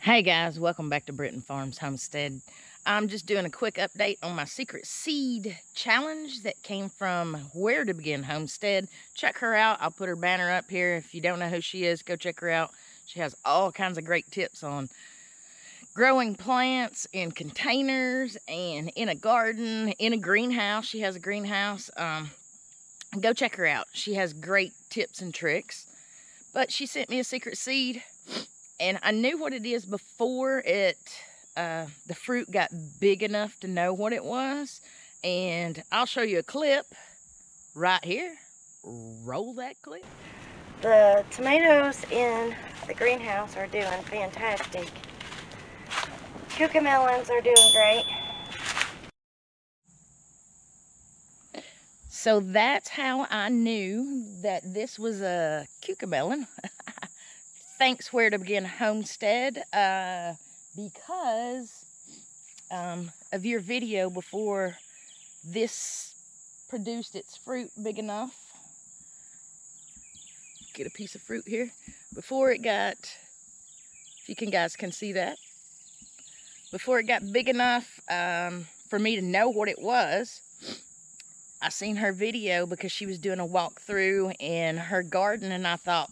Hey guys, welcome back to Britton Farms Homestead. I'm just doing a quick update on my secret seed challenge that came from Where to Begin Homestead. Check her out. I'll put her banner up here. If you don't know who she is, go check her out. She has all kinds of great tips on growing plants in containers and in a garden, in a greenhouse. She has a greenhouse. Go check her out. She has great tips and tricks. But she sent me a secret seed. And I knew what it is before the fruit got big enough to know what it was. And I'll show you a clip right here. Roll that clip. The tomatoes in the greenhouse are doing fantastic. Cucamelons are doing great. So that's how I knew that this was a cucamelon. Thanks Where to Begin Homestead, because of your video before this produced its fruit big enough. Get a piece of fruit here. Before it got, if you guys can see that, before it got big enough for me to know what it was, I seen her video because she was doing a walkthrough in her garden, and I thought,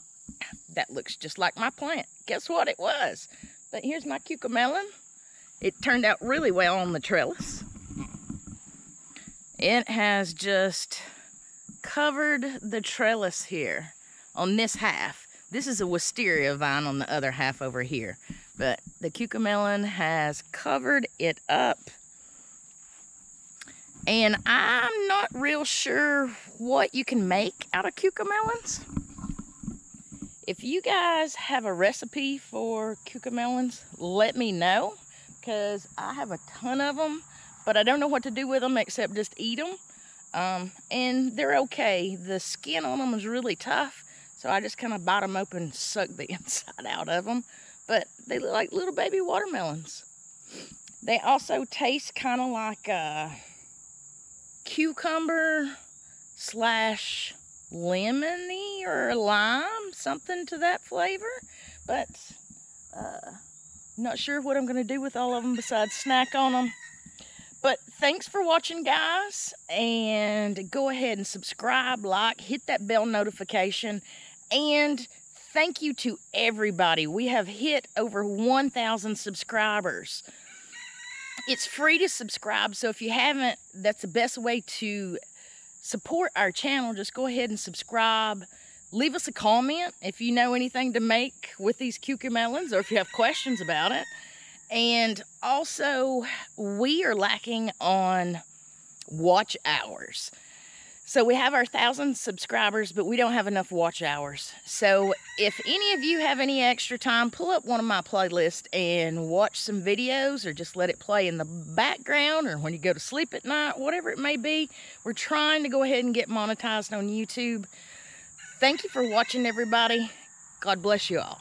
that looks just like my plant. Guess what it was? But here's my cucamelon. It turned out really well on the trellis. It has just covered the trellis here on this half. This is a wisteria vine on the other half over here. But the cucamelon has covered it up. And I'm not real sure what you can make out of cucamelons. If you guys have a recipe for cucamelons, let me know, because I have a ton of them, but I don't know what to do with them except just eat them. And they're okay. The skin on them is really tough, so I just kind of bite them open and suck the inside out of them. But they look like little baby watermelons. They also taste kind of like a cucumber slash lemony or lime, something to that flavor. But not sure what I'm going to do with all of them besides snack on them. But thanks for watching, guys, and go ahead and subscribe, like, hit that bell notification, and thank you to everybody. We have hit over 1,000 subscribers. It's free to subscribe, so if you haven't, that's the best way to support our channel. Just go ahead and subscribe. Leave us a comment if you know anything to make with these cucamelons, or if you have questions about it. And also, we are lacking on watch hours. So we have our 1,000 subscribers, but we don't have enough watch hours. So if any of you have any extra time, pull up one of my playlists and watch some videos, or just let it play in the background, or when you go to sleep at night, whatever it may be. We're trying to go ahead and get monetized on YouTube. Thank you for watching, everybody. God bless you all.